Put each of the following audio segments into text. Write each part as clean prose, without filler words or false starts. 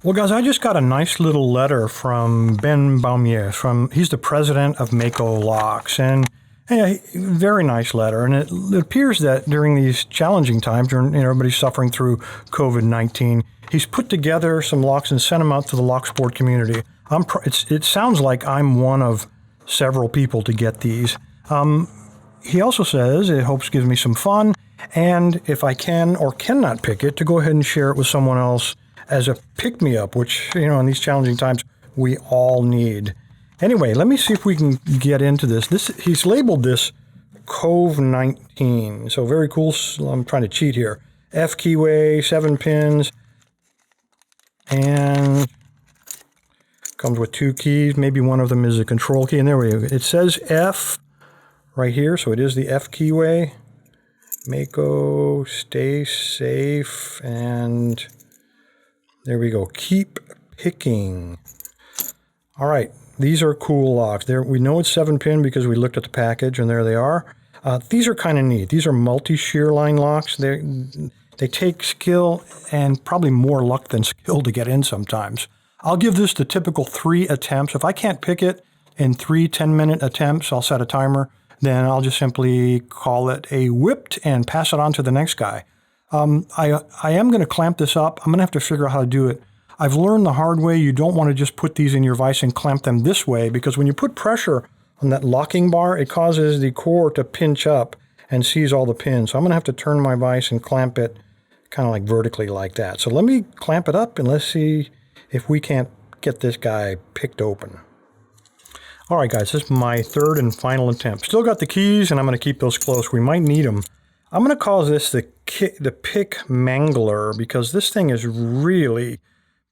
Well, guys, I just got a nice little letter from Ben Baumier. He's the president of Mako Locks, and very nice letter. And it appears that during these challenging times, when everybody's suffering through COVID-19, he's put together some locks and sent them out to the lock sport community. It sounds like I'm one of several people to get these. He also says it hopes gives me some fun, and if I can or cannot pick it, to go ahead and share it with someone else as a pick-me-up, which, in these challenging times, we all need. Anyway, let me see if we can get into this. He's labeled this COVID-19, so very cool. I'm trying to cheat here. F keyway, 7 pins, and comes with 2 keys. Maybe one of them is a control key, and there we go. It says F right here, so it is the F keyway. Mako, stay safe, and there we go. Keep picking. All right, these are cool locks. We know it's 7-pin because we looked at the package, and there they are. These are kind of neat. These are multi-shear line locks. They take skill and probably more luck than skill to get in sometimes. I'll give this the typical 3 attempts. If I can't pick it in 3 10-minute attempts, I'll set a timer. Then I'll just simply call it a whipped and pass it on to the next guy. I am going to clamp this up. I'm going to have to figure out how to do it. I've learned the hard way. You don't want to just put these in your vise and clamp them this way, because when you put pressure on that locking bar, it causes the core to pinch up and seize all the pins. So I'm going to have to turn my vise and clamp it kind of like vertically like that. So let me clamp it up and let's see if we can't get this guy picked open. All right, guys, this is my 3rd and final attempt. Still got the keys, and I'm going to keep those close. We might need them. I'm going to call this the pick mangler, because this thing is really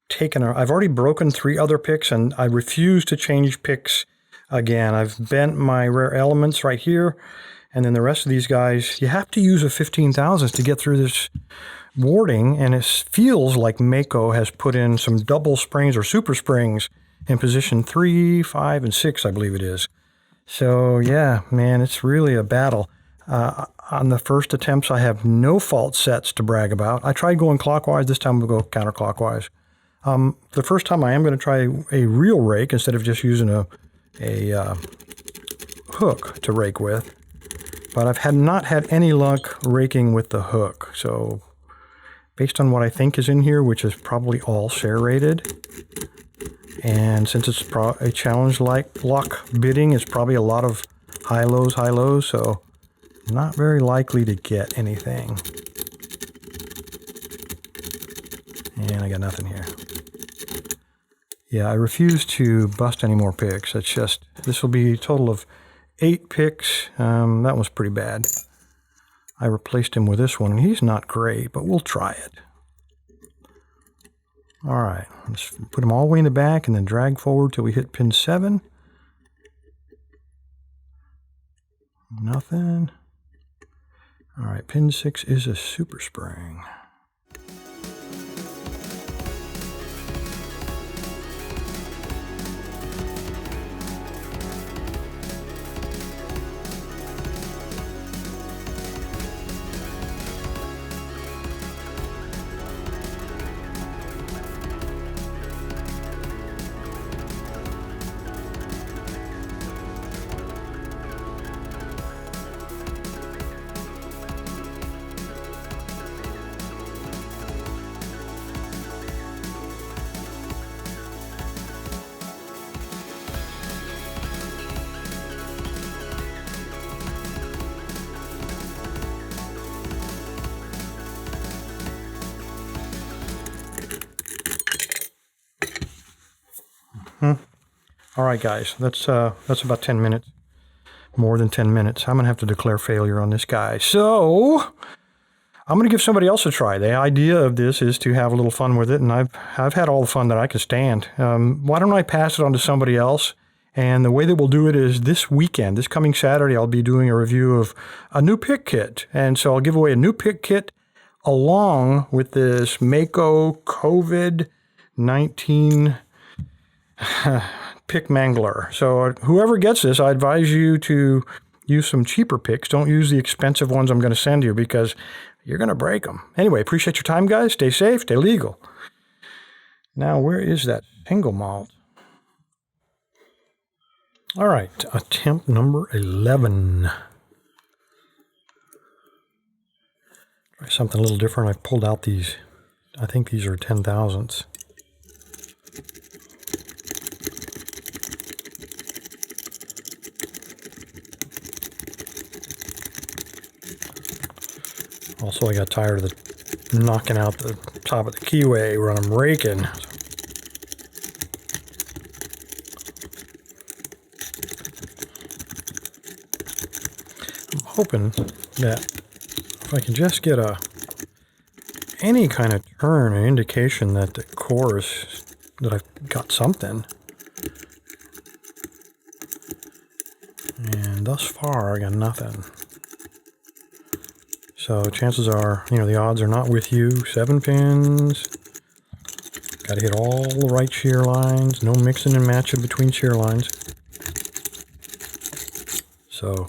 taken. I've already broken 3 other picks, and I refuse to change picks again. I've bent my rare elements right here, and then the rest of these guys, you have to use a 15,000th to get through this warding, and it feels like Mako has put in some double springs or super springs in position 3, 5, and 6, I believe it is. So yeah, man, it's really a battle. On the first attempts, I have no fault sets to brag about. I tried going clockwise. This time we'll go counterclockwise. The first time I am going to try a real rake instead of just using a hook to rake with. But I've not had any luck raking with the hook. So based on what I think is in here, which is probably all serrated, and since it's a challenge like lock bidding, it's probably a lot of high lows, so not very likely to get anything. And I got nothing here. Yeah, I refuse to bust any more picks. It's just, this will be a total of 8 picks. That was pretty bad. I replaced him with this one, and he's not great, but we'll try it. All right, let's put them all the way in the back and then drag forward till we hit pin 7. Nothing. All right, pin 6 is a super spring. All right, guys, that's about 10 minutes, more than 10 minutes. I'm going to have to declare failure on this guy. So I'm going to give somebody else a try. The idea of this is to have a little fun with it, and I've had all the fun that I can stand. Why don't I pass it on to somebody else? And the way that we'll do it is this weekend, this coming Saturday, I'll be doing a review of a new pick kit. And so I'll give away a new pick kit along with this Mako COVID-19 pick mangler. So whoever gets this, I advise you to use some cheaper picks. Don't use the expensive ones I'm going to send you because you're going to break them. Anyway, appreciate your time, guys. Stay safe, stay legal. Now, where is that single malt? All right, attempt number 11. Try something a little different. I've pulled out these, I think these are 10,000ths. Also, I got tired of knocking out the top of the keyway when I'm raking. I'm hoping that if I can just get any kind of turn or indication that the core is, that I've got something. And thus far, I got nothing. So chances are, the odds are not with you. 7 pins. Got to hit all the right shear lines. No mixing and matching between shear lines. So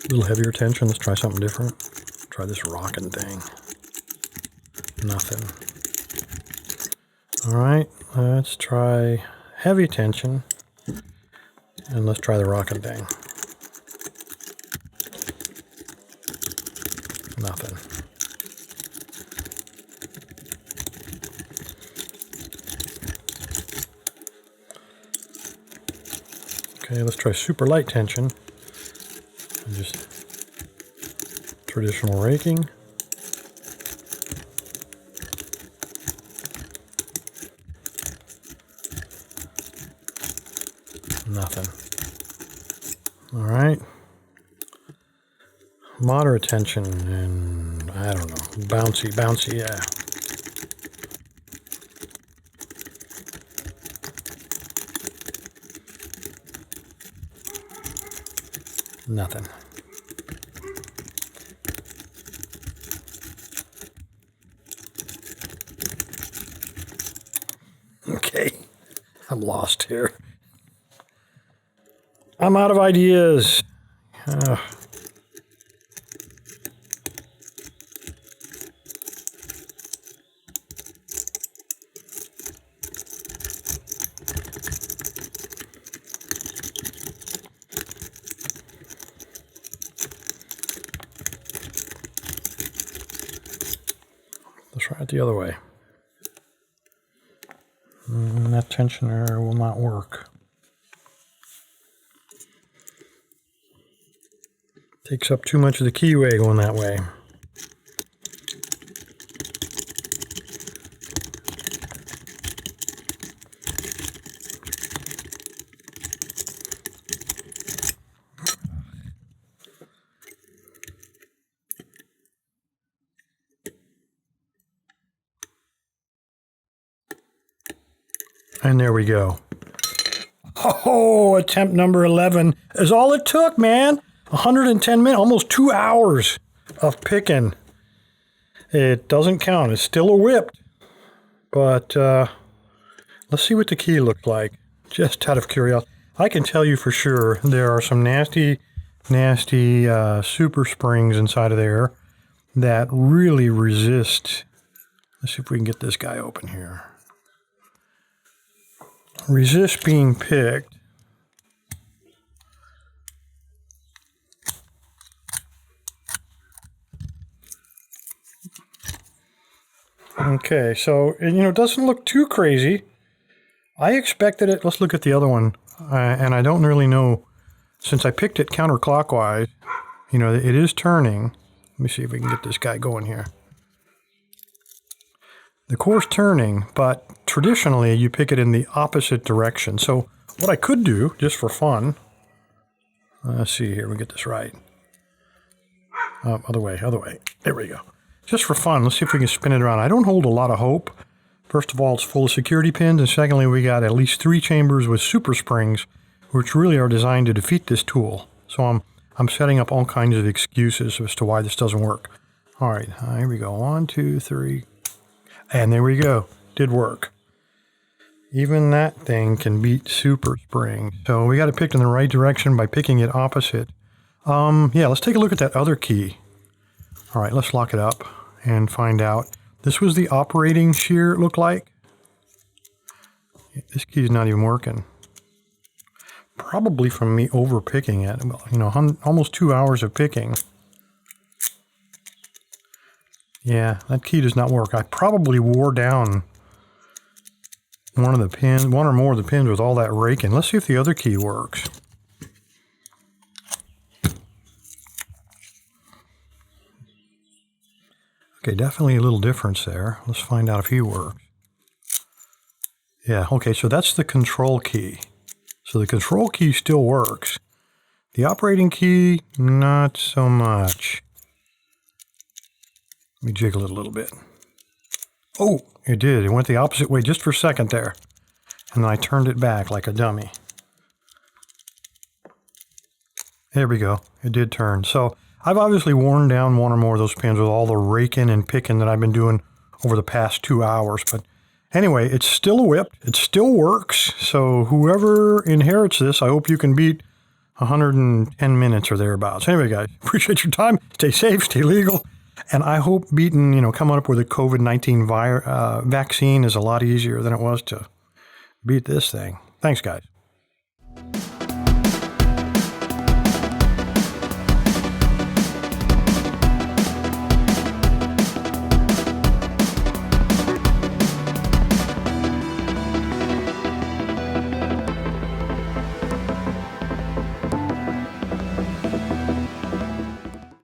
a little heavier tension. Let's try something different. Try this rocking thing. Nothing. All right, let's try heavy tension. And let's try the rocking thing. Nothing. Okay, let's try super light tension. And just traditional raking. Nothing. All right. Moderate tension and I don't know, bouncy, yeah. Nothing. Okay, I'm lost here. I'm out of ideas. Let's try it the other way. That tensioner will not work. Takes up too much of the keyway going that way. And there we go. Oh, attempt number 11 is all it took, man. 110 minutes, almost 2 hours of picking. It doesn't count. It's still a whipped. But let's see what the key looked like, just out of curiosity. I can tell you for sure there are some nasty super springs inside of there that really resist. Let's see if we can get this guy open here. Resist being picked. Okay, so it doesn't look too crazy. I expected it. Let's look at the other one, and I don't really know, since I picked it counterclockwise. It is turning. Let me see if we can get this guy going here. The core's turning, but traditionally you pick it in the opposite direction. So what I could do, just for fun, let's see here, we get this right. Other way. There we go. Just for fun, let's see if we can spin it around. I don't hold a lot of hope. First of all, it's full of security pins, and secondly, we got at least 3 chambers with super springs, which really are designed to defeat this tool. So I'm setting up all kinds of excuses as to why this doesn't work. All right, here we go. 1, 2, 3. And there we go. Did work. Even that thing can beat super spring. So we got it picked in the right direction by picking it opposite. Yeah, let's take a look at that other key. All right, let's lock it up and find out. This was the operating shear, it looked like. This key's not even working. Probably from me over picking it. You know, almost 2 hours of picking. Yeah, that key does not work. I probably wore down one of the pins, one or more of the pins with all that raking. Let's see if the other key works. Okay, definitely a little difference there. Let's find out if he works. Yeah, okay, so that's the control key. So the control key still works. The operating key, not so much. Let me jiggle it a little bit. Oh, it did. It went the opposite way just for a second there. And then I turned it back like a dummy. There we go. It did turn. So I've obviously worn down one or more of those pins with all the raking and picking that I've been doing over the past 2 hours. But anyway, it's still a whip. It still works. So whoever inherits this, I hope you can beat 110 minutes or thereabouts. Anyway, guys, appreciate your time. Stay safe, stay legal. And I hope beating, coming up with a COVID-19 vaccine is a lot easier than it was to beat this thing. Thanks, guys.